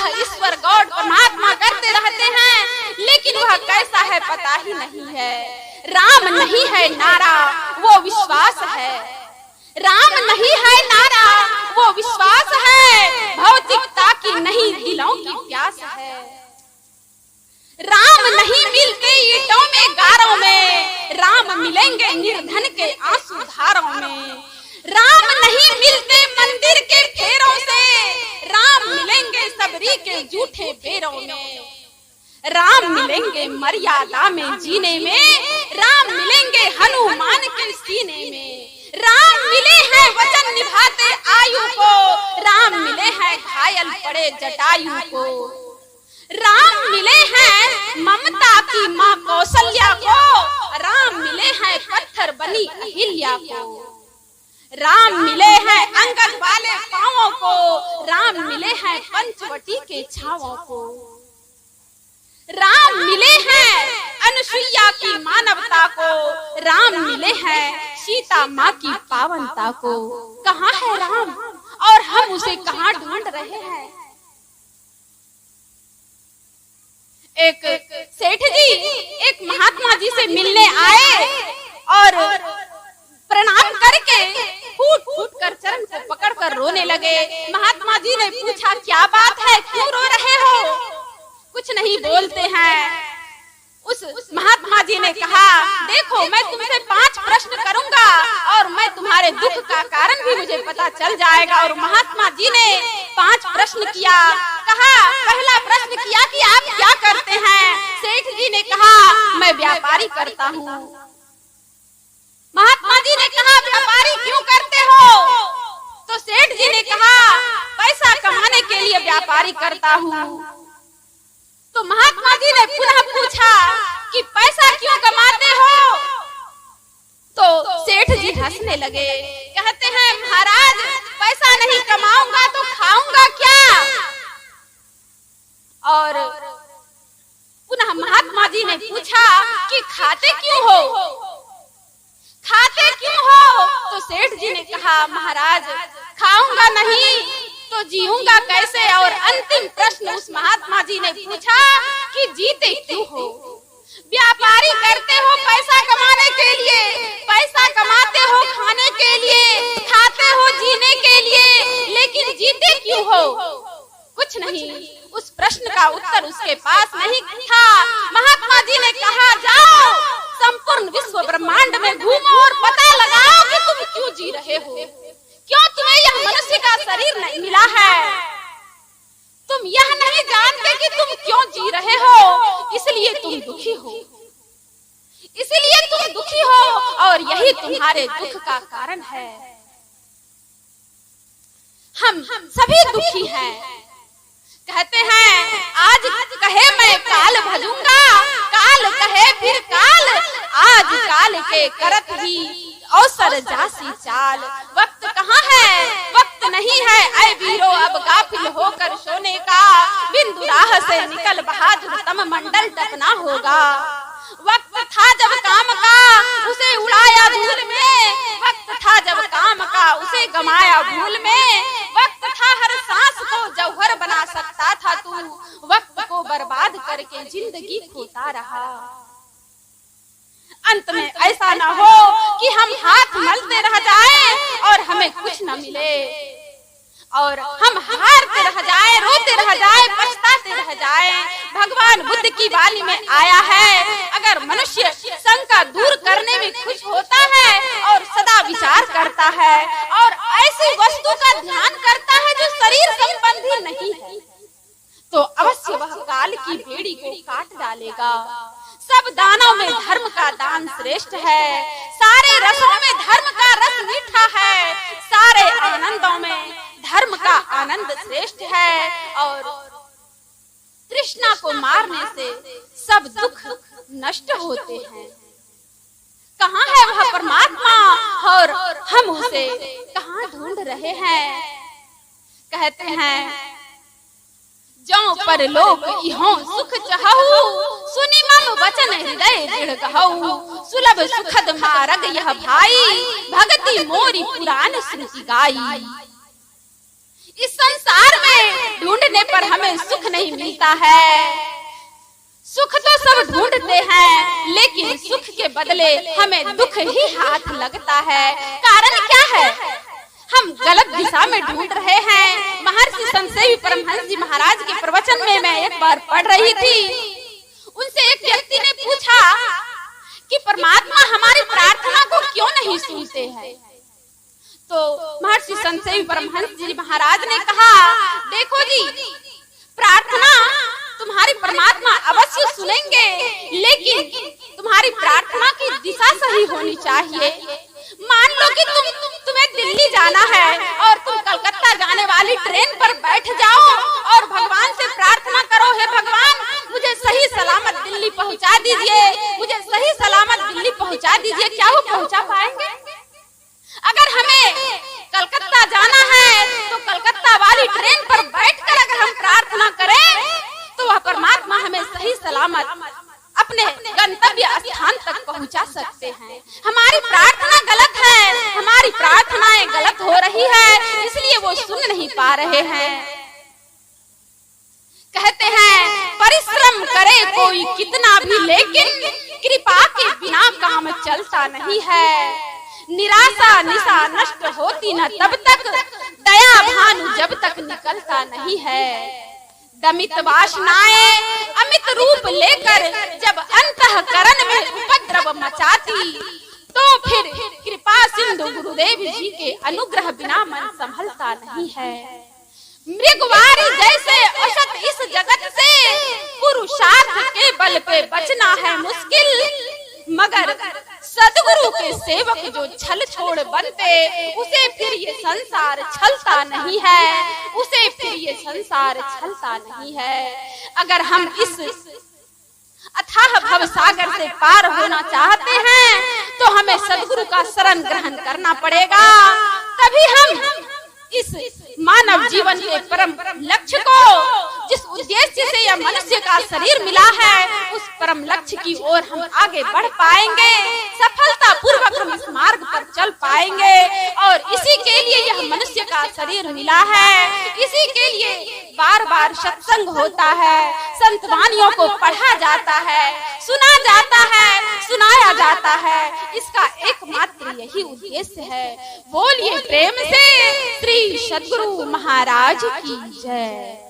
अल्लाह, ईश्वर, God, परमात्मा करते रहते हैं, लेकिन वह कैसा है पता ही नहीं है। राम नहीं है नारा, वो विश्वास है। राम नहीं है नारा, वो विश्वास है। भौतिकता की नहीं, दिलों की प्यास है। राम नहीं मिलते ईंटों में, गारों में, राम मिलेंगे निर्धन के आंसू धारों में। राम नहीं मिलते मंदिर के फेरों से, राम मिलेंगे सबरी के झूठे बेरों में। राम मिलेंगे मर्यादा में जीने में, राम मिलेंगे हनुमान के सीने में। राम मिले हैं वचन निभाते आयु को, राम मिले हैं घायल पड़े जटायु को। राम मिले हैं ममता की माँ कौशल्या को, राम मिले हैं पत्थर बनी अहिल्या को। राम मिले हैं अंगद वाले पांवों को, राम मिले हैं पंचवटी के छावों को। राम मिले हैं अनुसुईया की मानवता को, राम मिले हैं सीता माँ की पावनता को। कहाँ है राम और हम उसे कहाँ ढूंढ रहे हैं। एक सेठ जी एक महात्मा जी से मिलने आए और प्रणाम करके फूट फूट कर चरण को पकड़कर रोने लगे। महात्मा जी ने पूछा, क्या बात है, क्यों रो रहे हो? कुछ नहीं बोलते हैं। उस महात्मा जी ने कहा, देखो मैं तुमसे 5 प्रश्न करूंगा और मैं तुम्हारे दुख का कारण भी मुझे पता चल जाएगा। और महात्मा जी ने 5 प्रश्न किया। कहा, पहला प्रश्न किया कि आप क्या करते हैं? सेठ जी ने कहा, मैं व्यापारी करता हूँ। महात्मा जी ने कहा, व्यापारी क्यों करते हो? तो सेठ जी ने कहा, पैसा कमाने के लिए व्यापारी करता हूँ। तो महात्मा जी ने पुनः पूछा कि पैसा क्यों कमाते हो? तो सेठ जी हंसने लगे, कहते हैं, महाराज पैसा नहीं कमाऊंगा तो खाऊंगा क्या? और पुनः महात्मा जी ने पूछा कि खाते क्यों हो? खाते क्यों हो? तो सेठ जी ने कहा, महाराज खाऊंगा नहीं तो जीऊंगा कैसे? और अंतिम प्रश्न उस महात्मा जी ने पूछा कि जीते क्यों हो? व्यापारी करते हो पैसा कमाने के लिए, पैसा कमाते हो खाने के लिए, खाते हो जीने के लिए, लेकिन जीते क्यों हो? कुछ नहीं। उस प्रश्न का उत्तर उसके पास नहीं था। महात्मा जी ने कहा, जाओ संपूर्ण विश्व ब्रह्मांड में घूमो और पता लगाओ कि तुम क्यों जी रहे हो, क्यों तुम्हें यह मनुष्य का शरीर नहीं मिला है। तुम यह नहीं जानते कि तुम क्यों जी रहे हो, इसलिए तुम दुखी हो, इसलिए तुम दुखी हो और यही तुम्हारे दुख का कारण है। हम सभी दुखी हैं। कहते हैं, आज कहे मैं काल भजूंगा, काल कहे फिर काल, आज काल के करत ही अवसर जासी चाल। वक्त कहाँ है? वक्त नहीं है ऐ वीरो अब गाफिल होकर सोने का, बिंदु राह से निकल बहादुर तम मंडल टपना होगा। वक्त था जब काम का उसे उड़ाया धूल में, वक्त था जब काम का उसे गमाया भूल में। वक्त था हर सांस को जौहर बना सकता था तू, वक्त को बर्बाद करके जिंदगी खोता रहा। अंत में ऐसा न हो कि हम हाथ मलते रह जाएं और हमें कुछ न मिले, और हम हारते रह जाएं, रोते रह जाएं, पछताते रह जाएं। भगवान बुद्ध की वाणी में आया है, अगर मनुष्य शंका दूर करने में खुश होता है और सदा विचार करता है और ऐसी वस्तु का ध्यान करता है जो शरीर संबंधी नहीं है, तो अवश्य वह काल की बेड़ी को काट डालेगा। सब दानों में धर्म का दान श्रेष्ठ है, सारे रसों में धर्म का रस मीठा है, सारे आनंदों में धर्म का आनंद श्रेष्ठ है। और तृष्णा को मारने से सब दुख नष्ट होते हैं। कहाँ है वह परमात्मा और हम उसे कहाँ ढूंढ रहे हैं? कहते हैं, जो पर लोक इहों सुख चाहू, सुनि मम वचन हृदय दृढ़ कहू। सुलभ सुखद मार्ग यह भाई, भगति मोरी पुराण श्रुति गाई। इस संसार में ढूंढने पर हमें सुख नहीं मिलता है। सुख तो सब ढूंढते हैं, लेकिन सुख के बदले हमें दुख ही हाथ लगता है। कारण क्या है? हम गलत दिशा में ढूंढ रहे हैं। महर्षि संतसेवी परमहंस जी महाराज के प्रवचन में मैं एक बार पढ़ रही थी, उनसे एक व्यक्ति ने पूछा कि परमात्मा हमारी प्रार्थना को क्यों नहीं सुनते हैं? तो महर्षि संतसेवी परमहंस जी महाराज ने कहा, देखो जी, प्रार्थना तुम्हारी परमात्मा अवश्य सुनेंगे, लेकिन तुम्हारी प्रार्थना की दिशा सही होनी चाहिए। मान लो कि तुम्हें दिल्ली जाना है और तुम कलकत्ता जाने वाली ट्रेन पर बैठ जाओ और भगवान से प्रार्थना करो, हे भगवान मुझे सही सलामत दिल्ली पहुंचा दीजिए, मुझे सही सलामत दिल्ली पहुंचा दीजिए। क्या वो पहुंचा पाएंगे? अगर हमें कलकत्ता जाना है तो कलकत्ता वाली ट्रेन पर बैठकर अगर हम प्रार्थना करें तो वह परमात्मा हमें सही सलामत अपने गंतव्य स्थान तक पहुंचा सकते हैं। हमारी प्रार्थना गलत है, हमारी प्रार्थनाएं गलत हो रही है, इसलिए वो सुन नहीं पा रहे हैं। कहते हैं परिश्रम करे कोई कितना भी, लेकिन कृपा के बिना काम चलता नहीं है। निराशा निशा नष्ट होती न तब तक, दया भानु जब तक निकलता नहीं है। दमित वासनाएं अमित रूप लेकर जब अंतःकरण में उपद्रव मचाती, तो फिर कृपा सिंधु गुरुदेव जी के अनुग्रह बिना मन संभलता नहीं है। मृगवारी जैसे औसत इस जगत से पुरुषार्थ के बल पे बचना है मुश्किल, मगर सदगुरु के सेवक जो छल छोड़ बनते, उसे फिर ये संसार छलता नहीं है, उसे फिर ये संसार छलता नहीं है। अगर हम इस अथाह भव सागर से पार होना चाहते हैं तो हमें सदगुरु का शरण ग्रहण करना पड़ेगा, तभी हम इस मानव जीवन के परम लक्ष्य को, जिस उद्देश्य से यह मनुष्य का शरीर मिला है, उस परम लक्ष्य की ओर हम आगे बढ़ पाएंगे, सफलता पूर्वक हम इस मार्ग पर चल पाएंगे। और इसी के लिए यह मनुष्य का शरीर मिला है, इसी के लिए बार बार सत्संग होता है, संत वाणियों को पढ़ा जाता है, सुना जाता है, सुनाया जाता है। इसका एकमात्र यही उद्देश्य है। बोलिए प्रेम से श्री सद्गुरु महाराज की जय।